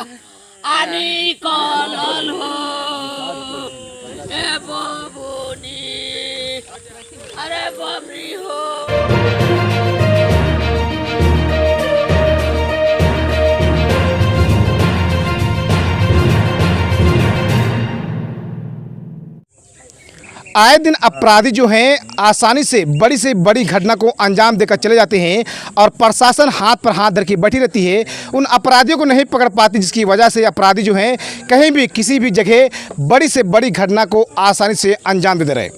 आनी कलल हो ए बबुनी अरे बबरी हो। आए दिन अपराधी जो हैं आसानी से बड़ी घटना को अंजाम देकर चले जाते हैं और प्रशासन हाथ पर हाथ धर के बैठी रहती है, उन अपराधियों को नहीं पकड़ पाती, जिसकी वजह से अपराधी जो हैं कहीं भी किसी भी जगह बड़ी से बड़ी घटना को आसानी से अंजाम दे रहे।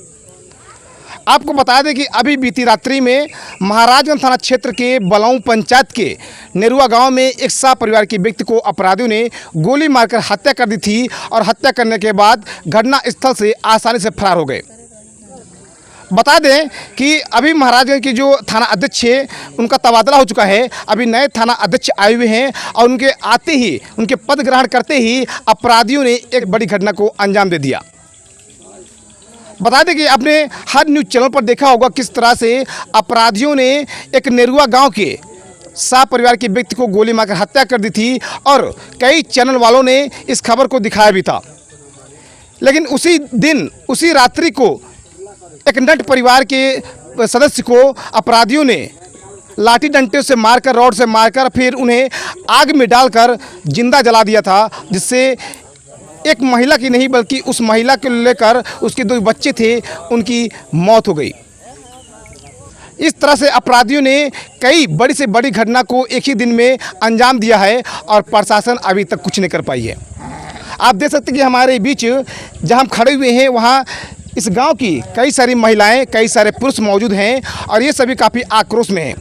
आपको बता दें कि अभी बीती रात्रि में महाराजगंज थाना क्षेत्र के बलाऊ पंचायत के नेरुआ गांव में एक शाह परिवार के व्यक्ति को अपराधियों ने गोली मारकर हत्या कर दी थी और हत्या करने के बाद घटना स्थल से आसानी से फरार हो गए। बता दें कि अभी महाराजगंज के जो थाना अध्यक्ष है उनका तबादला हो चुका है, अभी नए थाना अध्यक्ष आए हुए हैं और उनके आते ही, उनके पद ग्रहण करते ही अपराधियों ने एक बड़ी घटना को अंजाम दे दिया। बता दें कि आपने हर न्यूज़ चैनल पर देखा होगा किस तरह से अपराधियों ने एक नेरुआ गांव के शाह परिवार के व्यक्ति को गोली मारकर हत्या कर दी थी और कई चैनल वालों ने इस खबर को दिखाया भी था। लेकिन उसी दिन, उसी रात्रि को एक नट परिवार के सदस्य को अपराधियों ने लाठी डंडे से मारकर, रॉड से मारकर फिर उन्हें आग में डालकर जिंदा जला दिया था, जिससे एक महिला की नहीं बल्कि उस महिला को लेकर उसके 2 बच्चे थे, उनकी मौत हो गई। इस तरह से अपराधियों ने कई बड़ी से बड़ी घटना को एक ही दिन में अंजाम दिया है और प्रशासन अभी तक कुछ नहीं कर पाई है। आप देख सकते हैं कि हमारे बीच जहां हम खड़े हुए हैं वहां इस गांव की कई सारी महिलाएं, कई सारे पुरुष मौजूद हैं और ये सभी काफ़ी आक्रोश में हैं।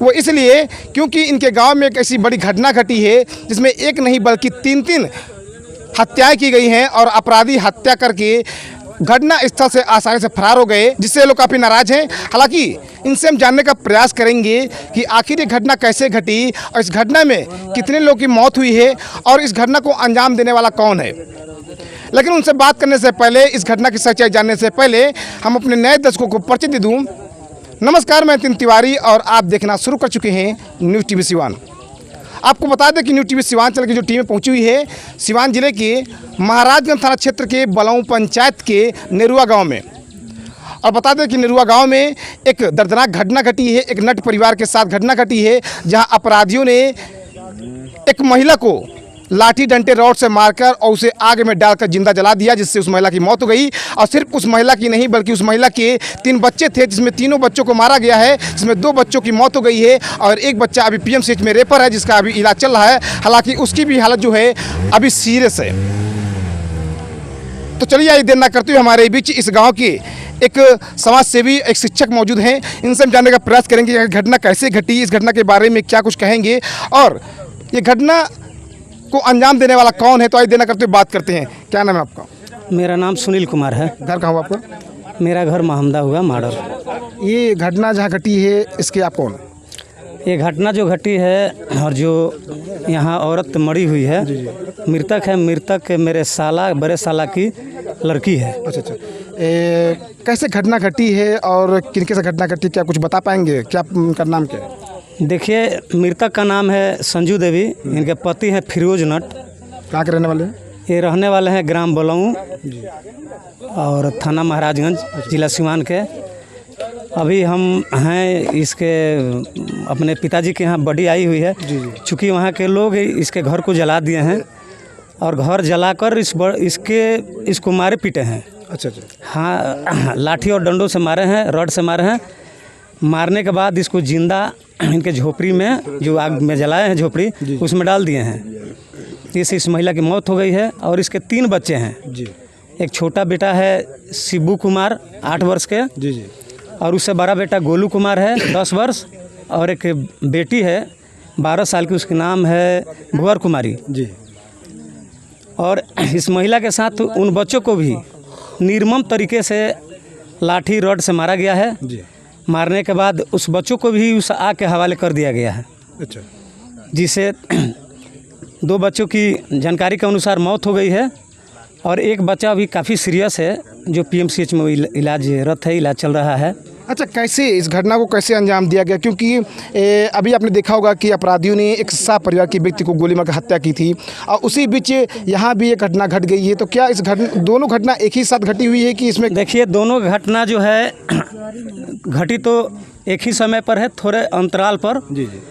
वो इसलिए क्योंकि इनके गांव में एक ऐसी बड़ी घटना घटी है जिसमें एक नहीं बल्कि 3 हत्याएं की गई हैं और अपराधी हत्या करके घटना स्थल से आसानी से फरार हो गए, जिससे लोग काफ़ी नाराज़ हैं। हालांकि इनसे हम जानने का प्रयास करेंगे कि आखिर ये घटना कैसे घटी और इस घटना में कितने लोगों की मौत हुई है और इस घटना को अंजाम देने वाला कौन है। लेकिन उनसे बात करने से पहले, इस घटना की सच्चाई जानने से पहले हम अपने नए दर्शकों को परिचय दे दूँ। नमस्कार, मैं नितिन तिवारी और आप देखना शुरू कर चुके हैं न्यूज़ टीवी सिवान। आपको बता दें कि न्यूज़ टीवी सिवान चैनल की जो टीमें पहुंची हुई है सिवान जिले के महाराजगंज थाना क्षेत्र के बलाऊ पंचायत के नेरुआ गांव में। और बता दें कि नेरुआ गांव में एक दर्दनाक घटना घटी है, एक नट परिवार के साथ घटना घटी है, जहां अपराधियों ने एक महिला को लाठी डंडे रॉड से मारकर और उसे आग में डालकर जिंदा जला दिया, जिससे उस महिला की मौत हो गई। और सिर्फ उस महिला की नहीं बल्कि उस महिला के 3 बच्चे थे, जिसमें तीनों बच्चों को मारा गया है, जिसमें 2 बच्चों की मौत हो गई है और एक बच्चा अभी पीएमसीएच में रेफर है, जिसका अभी इलाज चल रहा है। हालांकि उसकी भी हालत जो है अभी सीरियस है। तो चलिए आइए देर ना करते हुए हमारे बीच इस गाँव के एक समाज सेवी, एक शिक्षक मौजूद हैं। इनसे हम जानने का प्रयास करेंगे कि घटना कैसे घटी, इस घटना के बारे में क्या कुछ कहेंगे और ये घटना को अंजाम देने वाला कौन है। तो आइए देना करते हुए बात करते हैं। क्या नाम है आपका? मेरा नाम सुनील कुमार है। घर कहाँ हुआ आपका? मेरा घर महमदा हुआ माडर। ये घटना जहाँ घटी है इसके आप कौन? ये घटना जो घटी है और जो यहाँ औरत मरी हुई है, मृतक है, मृतक मेरे साला, बड़े साला की लड़की है। अच्छा। कैसे घटना घटी है और किनके से घटना घटी, क्या कुछ बता पाएंगे? क्या उनका नाम क्या है? देखिए, मृतक का नाम है संजू देवी, इनके पति हैं फिरोज नट। कहाँ के रहने वाले हैं? ये रहने वाले हैं ग्राम बलाऊ और थाना महाराजगंज, जिला सिवान के। अभी हम हैं इसके अपने पिताजी के यहाँ बड़ी आई हुई है, चूँकि वहाँ के लोग इसके घर को जला दिए हैं और घर जलाकर इसको मारे पीटे हैं। अच्छा। हाँ, लाठी और डंडों से मारे हैं, रॉड से मारे हैं। मारने के बाद इसको जिंदा इनके झोपड़ी में, जो आग में जलाए हैं झोपड़ी, उसमें डाल दिए हैं। इस महिला की मौत हो गई है और इसके 3 बच्चे हैं जी। एक छोटा बेटा है शिबू कुमार 8 वर्ष के जी, और उससे बड़ा बेटा गोलू कुमार है 10 वर्ष, और एक बेटी है 12 साल की, उसका नाम है भुवर कुमारी जी। और इस महिला के साथ उन बच्चों को भी निर्मम तरीके से लाठी रॉड से मारा गया है जी। मारने के बाद उस बच्चों को भी उस आग के हवाले कर दिया गया है। अच्छा। जिससे 2 बच्चों की जानकारी के अनुसार मौत हो गई है और एक बच्चा अभी काफ़ी सीरियस है, जो पीएमसीएच में इलाजरत है, इलाज चल रहा है। अच्छा, कैसे इस घटना को कैसे अंजाम दिया गया? क्योंकि अभी आपने देखा होगा कि अपराधियों ने एक शाह परिवार के व्यक्ति को गोली मारकर हत्या की थी और उसी बीच यहाँ भी एक घटना घट गई है। तो क्या इस दोनों घटना एक ही साथ घटी हुई है कि इसमें? देखिए, दोनों घटना जो है घटी तो एक ही समय पर है, थोड़े अंतराल पर। जी जी।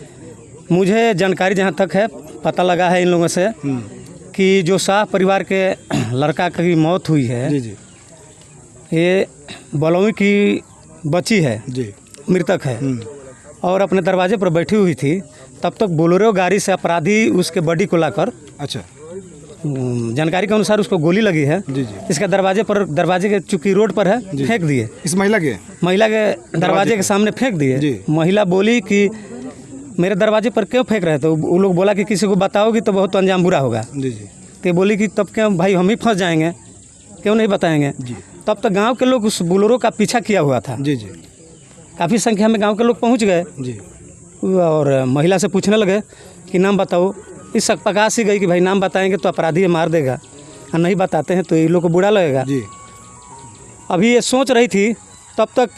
मुझे जानकारी जहाँ तक है, पता लगा है इन लोगों से कि जो शाह परिवार के लड़का की मौत हुई है, जी जी, ये बलौई की बच्ची है जी, मृतक है और अपने दरवाजे पर बैठी हुई थी। तब तक बोलेरो गाड़ी से अपराधी उसके बॉडी को लाकर, अच्छा, जानकारी के अनुसार उसको गोली लगी है। जी जी। इसका दरवाजे के चूंकि रोड पर है, फेंक दिए। इस महिला के दरवाजे के सामने फेंक दिए। जी। महिला बोली कि मेरे दरवाजे पर क्यों फेंक रहे? तो वो लोग बोला कि किसी को बताओगी तो बहुत अंजाम बुरा होगा। जी जी। तो बोली कि तब क्यों भाई, हम ही फंस जाएंगे, क्यों नहीं बताएंगे? जी। तब तक गांव के लोग उस बोलेरो का पीछा किया हुआ था। जी जी। काफ़ी संख्या में गांव के लोग पहुंच गए जी। और महिला से पूछने लगे कि नाम बताओ। इस सकपका सी गई कि भाई नाम बताएंगे तो अपराधी मार देगा और नहीं बताते हैं तो ये लोग को बुरा लगेगा। जी। अभी ये सोच रही थी, तब तक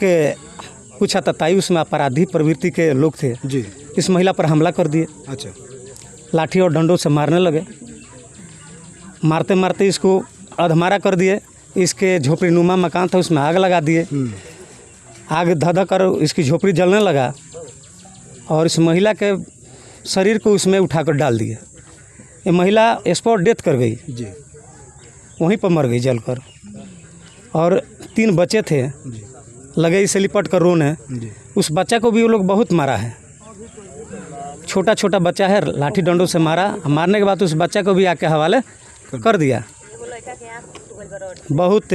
कुछ हतताई उसमें अपराधी प्रवृत्ति के लोग थे, जी। इस महिला पर हमला कर दिए। अच्छा। लाठी और डंडों से मारने लगे। मारते मारते इसको अधमारा कर दिए। इसके झोपड़ी नुमा मकान था, उसमें आग लगा दिए। आग धधक कर इसकी झोपड़ी जलने लगा और इस महिला के शरीर को उसमें उठाकर डाल दिए। ये महिला स्पॉट डेथ कर गई, जी। वहीं पर मर गई जलकर। और 3 बच्चे थे, जी। लगे इसे लिपट कर रोने। जी। उस बच्चा को भी वो लोग बहुत मारा है। छोटा छोटा बच्चा है, लाठी डंडों से मारा। मारने के बाद उस बच्चा को भी आके हवाले कर दिया। बहुत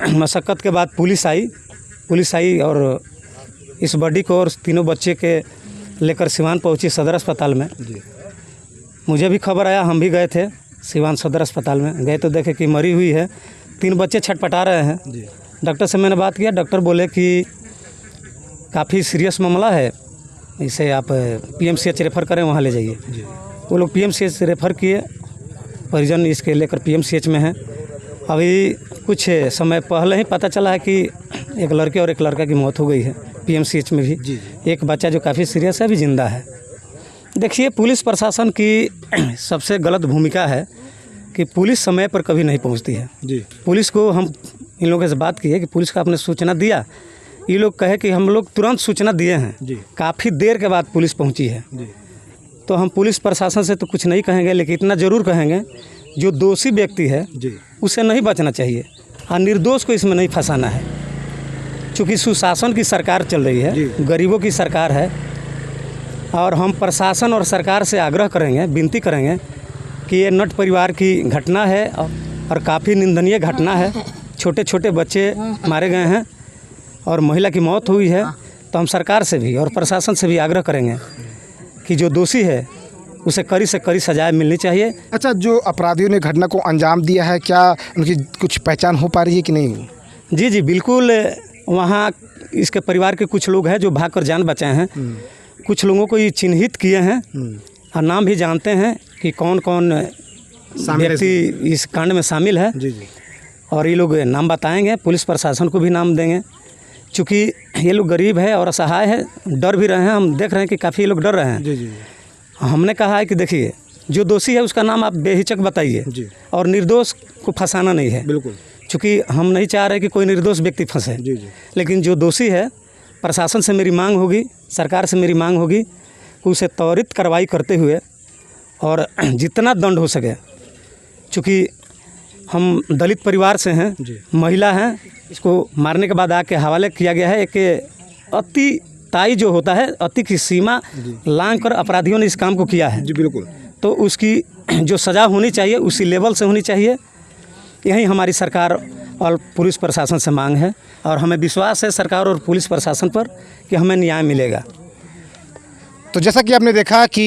मशक्क़त के बाद पुलिस आई और इस बॉडी को और तीनों बच्चे के लेकर सिवान पहुंची सदर अस्पताल में। जी। मुझे भी खबर आया, हम भी गए थे सिवान सदर अस्पताल में। गए तो देखे कि मरी हुई है, 3 बच्चे छटपटा रहे हैं। जी। डॉक्टर से मैंने बात किया। डॉक्टर बोले कि काफ़ी सीरियस मामला है, इसे आप PMCH रेफ़र करें, वहाँ ले जाइए। जी। वो लोग PMCH रेफ़र किए। परिजन इसके लेकर PMCH में हैं। अभी कुछ समय पहले ही पता चला है कि एक लड़के और एक लड़का की मौत हो गई है PMCH में भी। जी। एक बच्चा जो काफ़ी सीरियस है अभी ज़िंदा है। देखिए, पुलिस प्रशासन की सबसे गलत भूमिका है कि पुलिस समय पर कभी नहीं पहुंचती है। जी। पुलिस को हम इन लोगों से बात की है कि पुलिस को आपने सूचना दिया। ये लोग कहे कि हम लोग तुरंत सूचना दिए हैं। जी। काफ़ी देर के बाद पुलिस पहुंची है। जी। तो हम पुलिस प्रशासन से तो कुछ नहीं कहेंगे, लेकिन इतना ज़रूर कहेंगे, जो दोषी व्यक्ति है जी। उसे नहीं बचना चाहिए और निर्दोष को इसमें नहीं फंसाना है। चूँकि सुशासन की सरकार चल रही है, गरीबों की सरकार है, और हम प्रशासन और सरकार से आग्रह करेंगे, विनती करेंगे कि ये नट परिवार की घटना है और काफ़ी निंदनीय घटना है। छोटे छोटे बच्चे मारे गए हैं और महिला की मौत हुई है। तो हम सरकार से भी और प्रशासन से भी आग्रह करेंगे कि जो दोषी है उसे कड़ी से कड़ी सजाएं मिलनी चाहिए। अच्छा, जो अपराधियों ने घटना को अंजाम दिया है, क्या उनकी कुछ पहचान हो पा रही है कि नहीं? जी जी बिल्कुल। वहाँ इसके परिवार के कुछ लोग हैं जो भागकर जान बचाए हैं। कुछ लोगों को ये चिन्हित किए हैं और नाम भी जानते हैं कि कौन कौन व्यक्ति इस कांड में शामिल है। जी जी। और ये लोग नाम बताएंगे, पुलिस प्रशासन को भी नाम देंगे। चूँकि ये लोग गरीब है और असहाय है, डर भी रहे हैं। हम देख रहे हैं कि काफ़ी लोग डर रहे हैं। जी जी। हमने कहा है कि देखिए, जो दोषी है उसका नाम आप बेहिचक बताइए और निर्दोष को फंसाना नहीं है। बिल्कुल। चूँकि हम नहीं चाह रहे कि कोई निर्दोष व्यक्ति फंसे। जी जी। लेकिन जो दोषी है, प्रशासन से मेरी मांग होगी, सरकार से मेरी मांग होगी कि उसे त्वरित कार्रवाई करते हुए और जितना दंड हो सके। चूँकि हम दलित परिवार से हैं, महिला हैं, इसको मारने के बाद आके हवाले किया गया है। एक अति ताई जो होता है, अति की सीमा लांघ कर अपराधियों ने इस काम को किया है। जी बिल्कुल। तो उसकी जो सज़ा होनी चाहिए उसी लेवल से होनी चाहिए। यही हमारी सरकार और पुलिस प्रशासन से मांग है और हमें विश्वास है सरकार और पुलिस प्रशासन पर कि हमें न्याय मिलेगा। तो जैसा कि आपने देखा कि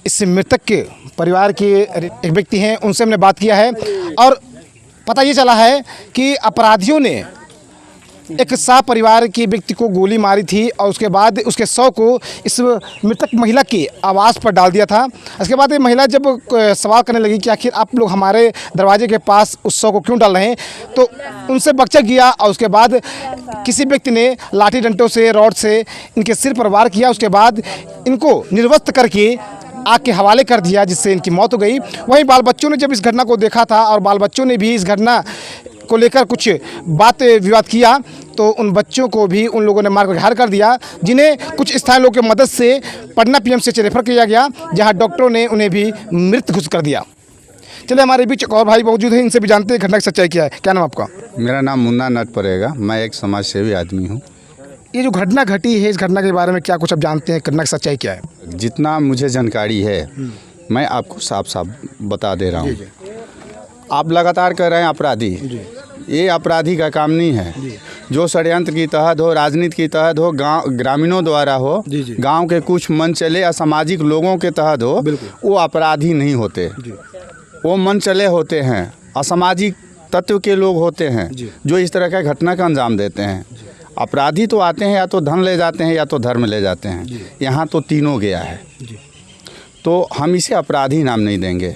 इस मृतक के परिवार के एक व्यक्ति हैं, उनसे हमने बात किया है और पता ये चला है कि अपराधियों ने एक परिवार के व्यक्ति को गोली मारी थी और उसके बाद उसके शव को इस मृतक महिला के आवास पर डाल दिया था। इसके बाद ये महिला जब सवाल करने लगी कि आखिर आप लोग हमारे दरवाजे के पास उस शव को क्यों डाल रहे हैं, तो उनसे बकचक गया और उसके बाद किसी व्यक्ति ने लाठी डंडों से, रॉड से इनके सिर पर वार किया। उसके बाद इनको निर्वस्त्र करके आग के हवाले कर दिया, जिससे इनकी मौत हो गई। वहीं बाल बच्चों ने जब इस घटना को देखा था और बाल बच्चों ने भी इस घटना को लेकर कुछ बात विवाद किया, तो उन बच्चों को भी उन लोगों ने मारकर घायल कर दिया, जिन्हें कुछ स्थानीय लोगों की मदद से पटना पीएमसीएच से रेफर किया गया, जहां डॉक्टरों ने उन्हें भी मृत घोषित कर दिया। चलिए, हमारे बीच एक और भाई मौजूद है, इनसे भी जानते हैं घटना की सच्चाई क्या है। क्या नाम आपका? मेरा नाम मुन्ना नट पड़ेगा। मैं एक समाज सेवी आदमी हूँ। ये जो घटना घटी है, इस घटना के बारे में क्या कुछ आप जानते हैं? घटना की सच्चाई क्या है? जितना मुझे जानकारी है मैं आपको साफ साफ बता दे रहा हूँ। आप लगातार कह रहे हैं अपराधी, ये अपराधी का काम नहीं है। जो षड्यंत्र की तहत हो, राजनीति की तहत हो, गांव ग्रामीणों द्वारा हो, गांव के कुछ मन चले असामाजिक लोगों के तहत हो, वो अपराधी नहीं होते। वो मन चले होते हैं, असामाजिक तत्व के लोग होते हैं जो इस तरह का घटना का अंजाम देते हैं। अपराधी तो आते हैं या तो धन ले जाते हैं या तो धर्म ले जाते हैं। यहाँ तो तीनों गया है, तो हम इसे अपराधी नाम नहीं देंगे,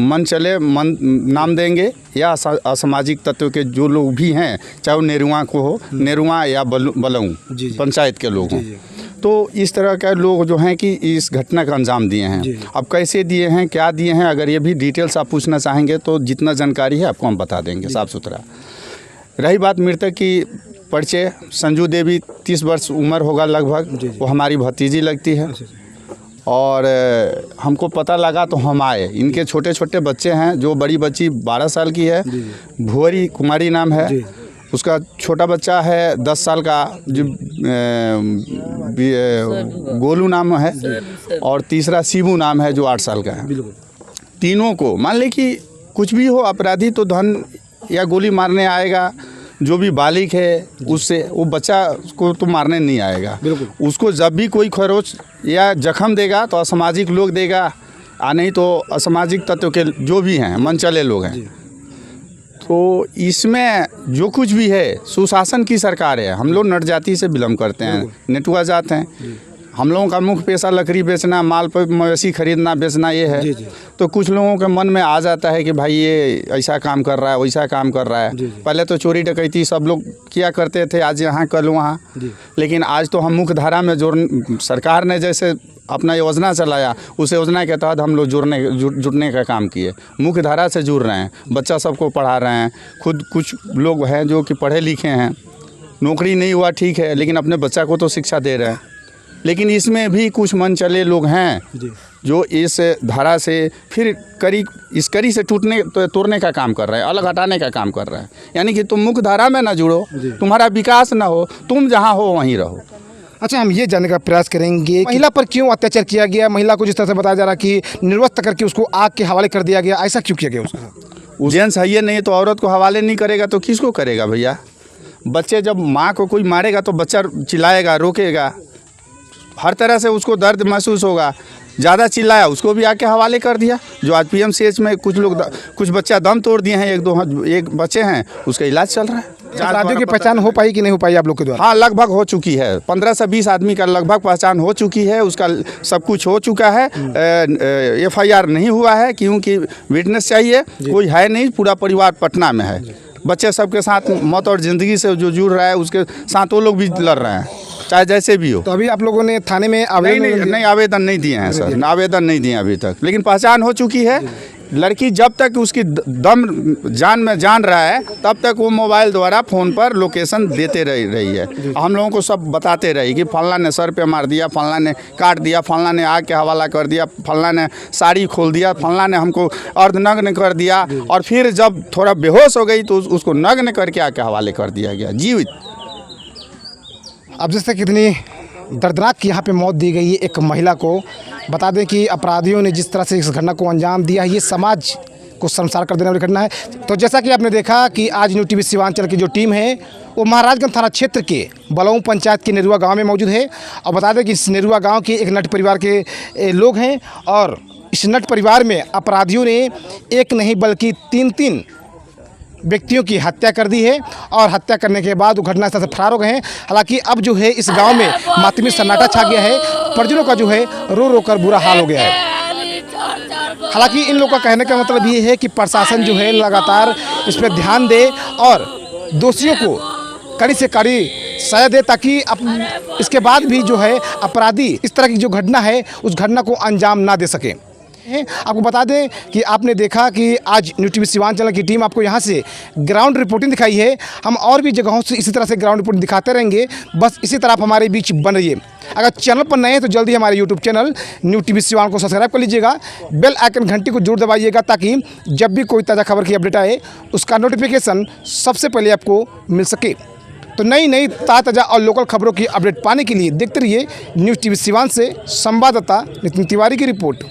मन चले मन नाम देंगे, या असामाजिक तत्व के जो लोग भी हैं, चाहे वो नेरुआ को हो, नेरुआ या बलऊ पंचायत के लोग हों, तो इस तरह के लोग जो हैं कि इस घटना का अंजाम दिए हैं। अब कैसे दिए हैं, क्या दिए हैं, अगर ये भी डिटेल्स आप पूछना चाहेंगे तो जितना जानकारी है आपको हम बता देंगे साफ़ सुथरा। रही बात मृतक की परिचय, संजू देवी 30 वर्ष उम्र होगा लगभग, वो हमारी भतीजी लगती है। और हमको पता लगा तो हम आए। इनके छोटे छोटे बच्चे हैं, जो बड़ी बच्ची 12 साल की है, भुवरी कुमारी नाम है, उसका छोटा बच्चा है 10 साल का जो गोलू नाम है, और तीसरा शिबू नाम है जो 8 साल का है। तीनों को मान ले कि कुछ भी हो, अपराधी तो धन या गोली मारने आएगा, जो भी बालिग है उससे, वो बच्चा को तो मारने नहीं आएगा। उसको जब भी कोई खरोच या जख्म देगा तो असामाजिक लोग देगा, नहीं तो असामाजिक तत्व के जो भी हैं, मनचले लोग हैं। तो इसमें जो कुछ भी है सुशासन की सरकार है। हम लोग नट जाति से बिलोंग करते हैं, नेटुआ जात हैं। हम लोगों का मुख्य पेशा लकड़ी बेचना, माल पर मवेशी खरीदना बेचना ये है। तो कुछ लोगों के मन में आ जाता है कि भाई ये ऐसा काम कर रहा है, वैसा काम कर रहा है। पहले तो चोरी डकैती सब लोग किया करते थे, आज यहाँ कल वहाँ, लेकिन आज तो हम मुख्य धारा में सरकार ने जैसे अपना योजना चलाया, उस योजना के तहत हम लोग जुड़ने का काम किए, मुख्य धारा से जुड़ रहे हैं, बच्चा सबको पढ़ा रहे हैं। खुद कुछ लोग हैं जो कि पढ़े लिखे हैं, नौकरी नहीं हुआ ठीक है, लेकिन अपने बच्चा को तो शिक्षा दे रहे हैं। लेकिन इसमें भी कुछ मन चले लोग हैं जो इस धारा से फिर इस कड़ी से तोड़ने का काम कर रहे हैं, अलग हटाने का काम कर रहे हैं। यानी कि तुम मुख्य धारा में ना जुड़ो, तुम्हारा विकास ना हो, तुम जहाँ हो वहीं रहो। अच्छा, हम ये जानने का प्रयास करेंगे महिला पर क्यों अत्याचार किया गया। महिला को जिस तरह से बताया जा रहा कि निर्वस्त्र करके उसको आग के हवाले कर दिया गया, ऐसा क्यों किया गया? उसका जेंट्स है ये नहीं तो औरत को हवाले नहीं करेगा तो किसको करेगा भैया? बच्चे जब माँ को कोई मारेगा तो बच्चा चिल्लाएगा, रोकेगा, हर तरह से उसको दर्द महसूस होगा। ज़्यादा चिल्लाया उसको भी आके हवाले कर दिया। जो आज पीएमसीएच में कुछ बच्चा दम तोड़ दिए हैं, एक बच्चे हैं, उसका इलाज चल रहा है। अपराधियों की पहचान हो पाई कि नहीं हो पाई आप लोग के द्वारा? हाँ, लगभग हो चुकी है। 15 से 20 आदमी का लगभग पहचान हो चुकी है, उसका सब कुछ हो चुका है। FIR नहीं हुआ है क्योंकि विटनेस चाहिए, कोई है नहीं। पूरा परिवार पटना में है, बच्चे सबके साथ मौत और ज़िंदगी से जो जुड़ रहा है उसके साथ वो लोग भी लड़ रहे हैं, चाहे जैसे भी हो। तो अभी आप लोगों ने थाने में नहीं आवेदन नहीं दिए हैं सर, आवेदन नहीं दिए अभी तक, लेकिन पहचान हो चुकी है। लड़की जब तक उसकी दम जान में जान रहा है तब तक वो मोबाइल द्वारा फ़ोन पर लोकेशन देते रही है। हम लोगों को सब बताते रही कि फलना ने सर पे मार दिया, फलना ने काट दिया, फलना ने आग के हवाला कर दिया, फलना ने साड़ी खोल दिया, फलना ने हमको अर्धनग्न कर दिया, और फिर जब थोड़ा बेहोश हो गई तो उसको नग्न करके आग के हवाले कर दिया गया जीवित। अब जैसे कितनी दर्दनाक यहाँ पे मौत दी गई है एक महिला को। बता दें कि अपराधियों ने जिस तरह से इस घटना को अंजाम दिया है, ये समाज को शर्मसार कर देने वाली घटना है। तो जैसा कि आपने देखा कि आज न्यू टीवी सीमांचल की जो टीम है वो महाराजगंज थाना क्षेत्र के बलऊ पंचायत के नेरुआ गांव में मौजूद है। और बता दें कि इस नेरुआ गांव के एक नट परिवार के लोग हैं, और इस नट परिवार में अपराधियों ने एक नहीं बल्कि 3 व्यक्तियों की हत्या कर दी है और हत्या करने के बाद वो घटनास्थल से फरार हो गए हैं। हालांकि अब जो है इस गांव में मातमी सन्नाटा छा गया है, परिजनों का जो है रो रो कर बुरा हाल हो गया है। हालांकि इन लोगों का कहने का मतलब ये है कि प्रशासन जो है लगातार इस पर ध्यान दे और दोषियों को कड़ी से कड़ी सजा दे, ताकि इसके बाद भी जो है अपराधी इस तरह की जो घटना है उस घटना को अंजाम ना दे सके। आपको बता दें कि आपने देखा कि आज न्यूज़ टीवी सिवान चैनल की टीम आपको यहाँ से ग्राउंड रिपोर्टिंग दिखाई है। हम और भी जगहों से इसी तरह से ग्राउंड रिपोर्टिंग दिखाते रहेंगे, बस इसी तरह आप हमारे बीच बन रहिए। अगर चैनल पर नए हैं तो जल्दी हमारे YouTube channel news TV Siwan को सब्सक्राइब कर लीजिएगा, बेल आइकन घंटी को जरूर दबाइएगा, ताकि जब भी कोई ताज़ा खबर की अपडेट आए उसका नोटिफिकेशन सबसे पहले आपको मिल सके। तो नई ताज़ा और लोकल खबरों की अपडेट पाने के लिए देखते रहिए न्यूज़ टीवी सिवान से संवाददाता नितिन तिवारी की रिपोर्ट।